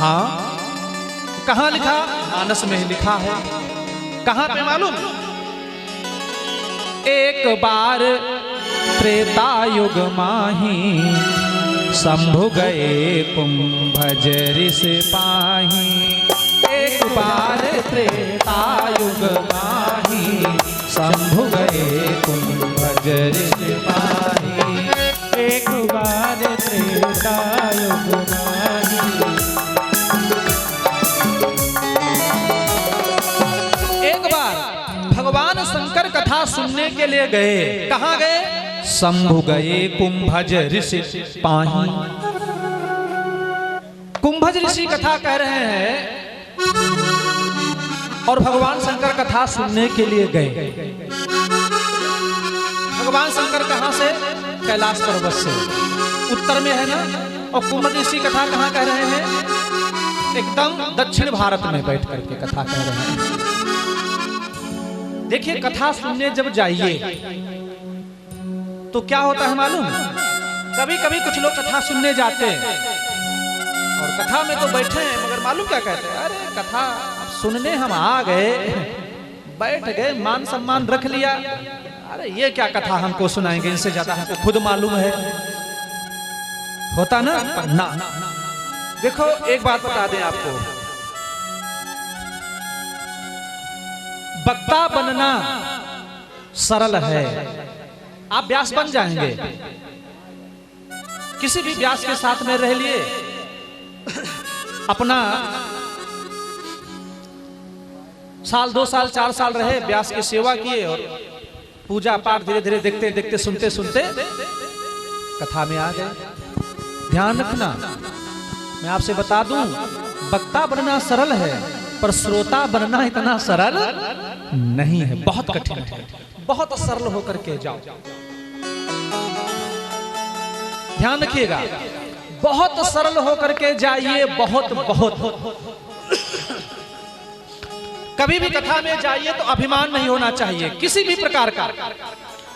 हाँ, कहाँ लिखा? मानस में ही लिखा है। कहाँ पे मालूम? एक बार त्रेता युग माही शंभु गए कुंभज ऋषि पाही। एक बार त्रेता युग माही शंभु गए कुंभज ऋषि पाही। एक बार त्रेता युग माही। एक बार भगवान शंकर कथा सुनने के लिए गए। कहाँ गए? शंभु गए कुंभज ऋषि पाही। कुंभज ऋषि कथा कह रहे हैं और भगवान शंकर कथा सुनने के लिए गए। भगवान शंकर कहां से? कैलाश पर्वत से, उत्तर में है ना। और कुंभज ऋषि कथा कहां कह रहे हैं? एकदम दक्षिण भारत में बैठ करके कथा कह रहे हैं। देखिए, कथा सुनने जब जाइए तो क्या होता है मालूम? कभी कभी कुछ लोग कथा सुनने जाते हैं और कथा में तो बैठे हैं, मगर मालूम क्या कहते हैं? अरे कथा सुनने हम आ गए, बैठ गए, मान सम्मान रख लिया। अरे ये क्या कथा हमको सुनाएंगे, इनसे ज्यादा हमको खुद मालूम है। होता ना? ना। देखो, एक बात बता दें आपको, वक्ता बनना सरल है। आप व्यास बन जाएंगे, किसी भी व्यास के साथ में रह लिए, अपना साल 2 साल 4 साल रहे, व्यास की सेवा किए और पूजा पाठ धीरे धीरे देखते देखते सुनते सुनते कथा में आ गए। ध्यान रखना, मैं आपसे बता दूं, वक्ता बनना सरल है पर श्रोता बनना इतना सरल नहीं है, बहुत कठिन है। बहुत सरल होकर के जाओ, ध्यान रखिएगा, बहुत सरल होकर के जाइए। बहुत कभी भी कथा में जाइए तो अभिमान नहीं होना चाहिए किसी भी प्रकार का,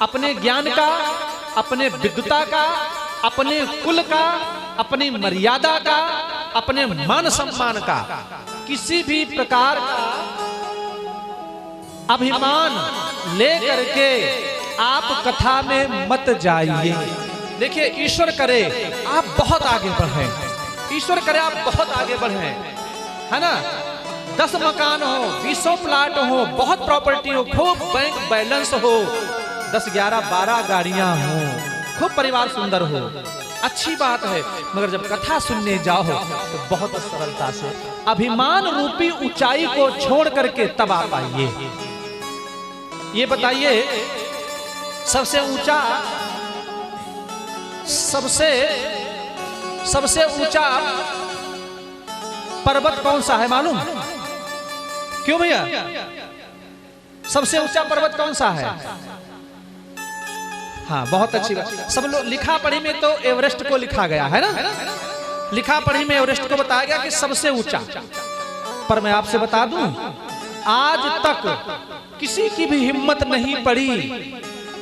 अपने ज्ञान का, अपने विद्वता का, अपने कुल का, अपनी मर्यादा का, अपने मान सम्मान का, किसी भी प्रकार का अभिमान ले करके आप कथा में मत जाइए। देखिए, ईश्वर करे आप बहुत आगे बढ़ें, ईश्वर करे आप बहुत आगे बढ़ें, है ना। 10 मकान हो, 20 प्लाट हो, बहुत प्रॉपर्टी हो, खूब बैंक बैलेंस हो, 10, 11, 12 गाड़ियां हो, खूब परिवार सुंदर हो, अच्छी बात है। मगर जब कथा सुनने जाओ तो बहुत सरलता से अभिमान रूपी ऊंचाई को छोड़ करके तब आ पाइए। ये बताइए, सबसे ऊंचा, सबसे ऊंचा पर्वत कौन सा है मालूम? क्यों भैया? सबसे ऊंचा पर्वत कौन सा है? हाँ, बहुत अच्छी बात। सब लोग लिखा पढ़ी में तो एवरेस्ट को लिखा गया है ना, लिखा पढ़ी में एवरेस्ट को बताया गया कि सबसे ऊंचा। पर मैं आपसे बता दूं, आज तक किसी की भी हिम्मत नहीं पड़ी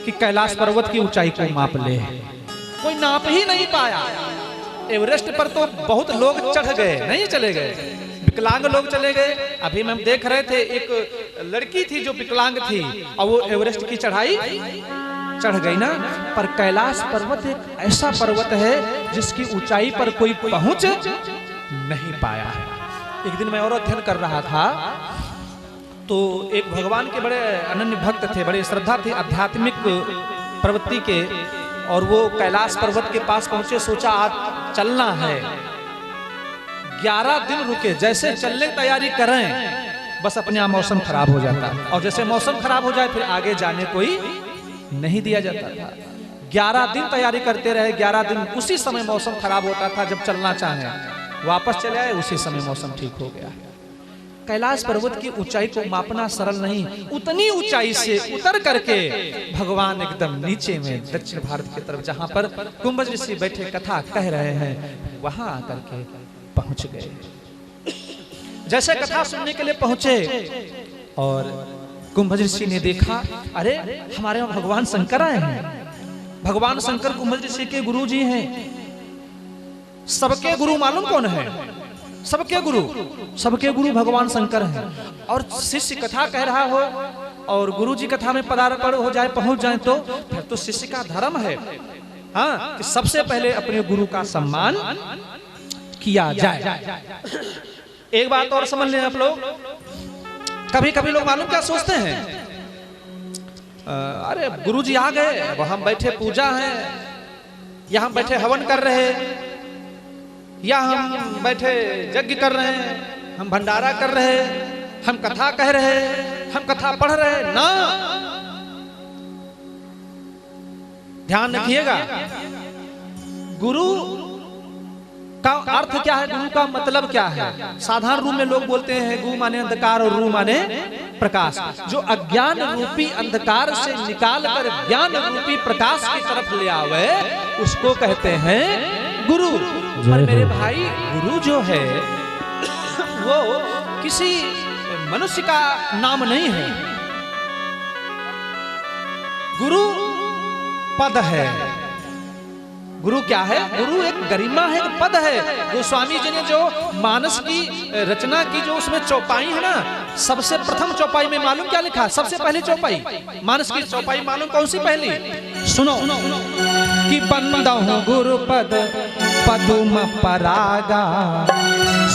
कि कैलाश पर्वत की ऊंचाई को माप ले, कोई नाप ही नहीं पाया। एवरेस्ट पर तो बहुत लोग चढ़ गए, नहीं चले गए, विकलांग लोग चले गए। अभी हम देख रहे थे, एक लड़की थी जो विकलांग थी और वो एवरेस्ट की चढ़ाई चढ़ गई ना। पर कैलाश पर्वत एक ऐसा पर्वत है जिसकी ऊंचाई पर कोई पहुंच नहीं पाया है। एक दिन मैं और अध्ययन कर रहा था तो एक भगवान के बड़े अनन्य भक्त थे, बड़े श्रद्धा थे आध्यात्मिक प्रवृत्ति के, और वो कैलाश पर्वत के पास पहुंचे। सोचा आज चलना है, 11 दिन रुके, जैसे चलने की तैयारी करें बस अपने आप मौसम खराब हो जाता, और जैसे मौसम खराब हो जाए फिर आगे जाने कोई नहीं दिया जाता था। 11 दिन तैयारी करते रहे, 11 दिन उसी समय मौसम खराब होता था। जब चलना चाहे वापस चले आए, उसी समय मौसम ठीक हो गया। कैलाश पर्वत की ऊंचाई को मापना सरल नहीं। उतनी ऊंचाई से उतर करके भगवान एकदम नीचे में दक्षिण भारत की तरफ, जहां पर कुंभज ऋषि बैठे कथा कह रहे हैं, वहां आकर के पहुंच गए। जैसे कथा सुनने के लिए पहुंचे और कुंभज ऋषि ने देखा, अरे हमारे यहाँ भगवान शंकर आए हैं। भगवान शंकर कुंभज ऋषि के गुरु जी हैं। सबके गुरु मालूम कौन है? सबके गुरु भगवान शंकर हैं। और शिष्य कथा कह रहा हो और गुरु जी कथा में पदार्पण हो जाए, पहुंच जाए, तो फिर तो शिष्य का धर्म है, हाँ, कि सबसे पहले अपने गुरु का सम्मान किया जाए। एक बात और समझ लें आप लोग, कभी कभी लोग मालूम क्या सोचते हैं, अरे गुरु जी आ गए, अब हम बैठे पूजा है, या हम बैठे हवन कर रहे, या हम बैठे यज्ञ कर रहे हैं, हम भंडारा कर रहे, हम कथा कह रहे, हम कथा पढ़ रहे ना। ध्यान रखिएगा, गुरु का अर्थ क्या है, गुरु का मतलब क्या है। साधारण रूप में लोग बोलते हैं गु माने अंधकार और रू माने प्रकाश। जो अज्ञान रूपी अंधकार से निकाल कर ज्ञान रूपी प्रकाश की तरफ ले आवे, उसको कहते हैं गुरु। और मेरे भाई, गुरु जो है वो किसी मनुष्य का नाम नहीं है, गुरु पद है। गुरु क्या है? गुरु एक गरिमा है, एक पद है। गोस्वामी जी ने जो मानस की रचना की, जो उसमें चौपाई है ना, सबसे प्रथम चौपाई में मालूम क्या लिखा? सबसे पहली चौपाई मानस की चौपाई मालूम कौन सी पहली? सुनो कि बंदहु गुरु पद पदुम परागा,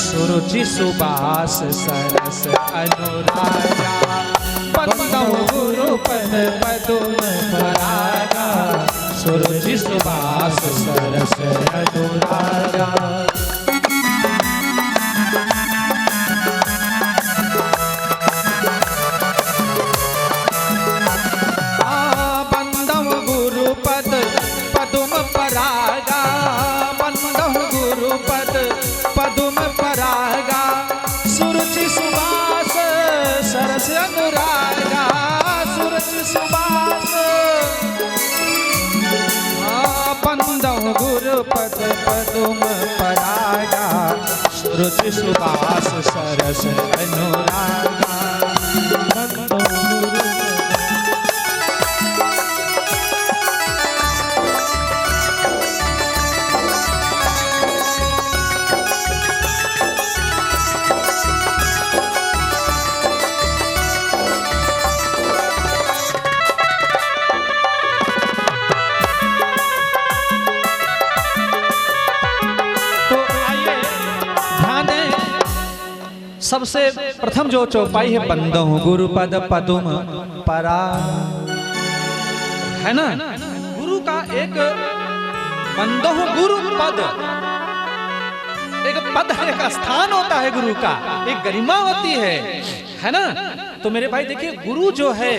सुरुचि सुबास सरस अनुरागा। बंदहु गुरु पद पदुम परागा, सुरुचि सुबास सरस अनुरागा। बंदहु गुरु पद पदुम परागा, बंदहु गुरु पद पदुम परागा, सुरुचि सुबास सरस अनुरागा। सुरुचि सुबास बंदहु गुरु पद पदुम परागा, सुरुचि सुबास सरस अनुरागा। सबसे प्रथम जो चौपाई है, बंदहु गुरु पद पदुम परा, है ना। गुरु का एक बंदहु गुरु पद, एक पद है, एक स्थान होता है गुरु का, एक गरिमा होती है ना। तो मेरे भाई देखिए, गुरु जो है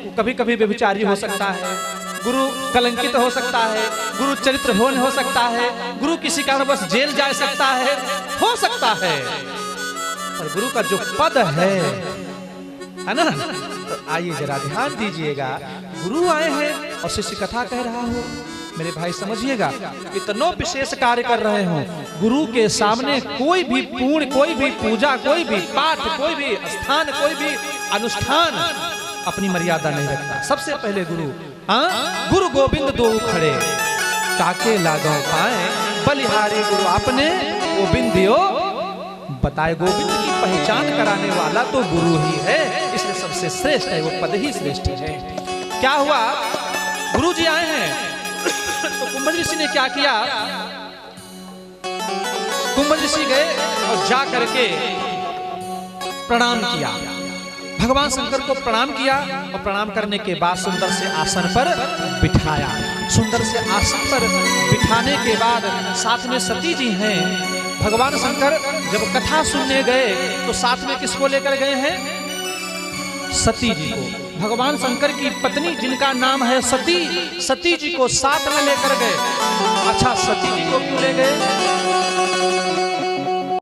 वो कभी कभी व्यभिचारी हो सकता है, गुरु कलंकित हो सकता है, गुरु चरित्रहीन हो सकता है, गुरु किसी कारण बस जेल जा सकता है, हो सकता है। और गुरु का जो पद है ना, तो आइए जरा ध्यान दीजिएगा। गुरु आए हैं और शिष्य कथा कह रहा हो, मेरे भाई समझिएगा, इतना विशेष कार्य कर रहे हो। गुरु के सामने कोई भी पूर्ण, कोई भी पूजा, कोई भी पाठ, कोई भी स्थान, कोई भी अनुष्ठान अपनी मर्यादा नहीं रखता। सबसे पहले गुरु, हाँ, गुरु गोविंद दो खड़े काके लागो पाए, बलिहारी गुरु आपने गोविंदियो बताए। गोविंद की पहचान कराने वाला तो गुरु ही है, इसलिए सबसे श्रेष्ठ है, वो पद ही श्रेष्ठ है। क्या हुआ? गुरु जी आए हैं तो कुंभज ऋषि ने क्या किया? कुंभज ऋषि गए और जा करके प्रणाम किया, भगवान शंकर को प्रणाम किया, और प्रणाम करने के बाद सुंदर से आसन पर बिठाया। सुंदर से आसन पर बिठाने के बाद साथ में सती जी हैं। भगवान शंकर जब कथा सुनने गए तो साथ में किसको लेकर गए हैं? सती जी को। भगवान शंकर की पत्नी जिनका नाम है सती, सती जी को साथ में लेकर गए। अच्छा, सती जी को क्यों ले गए?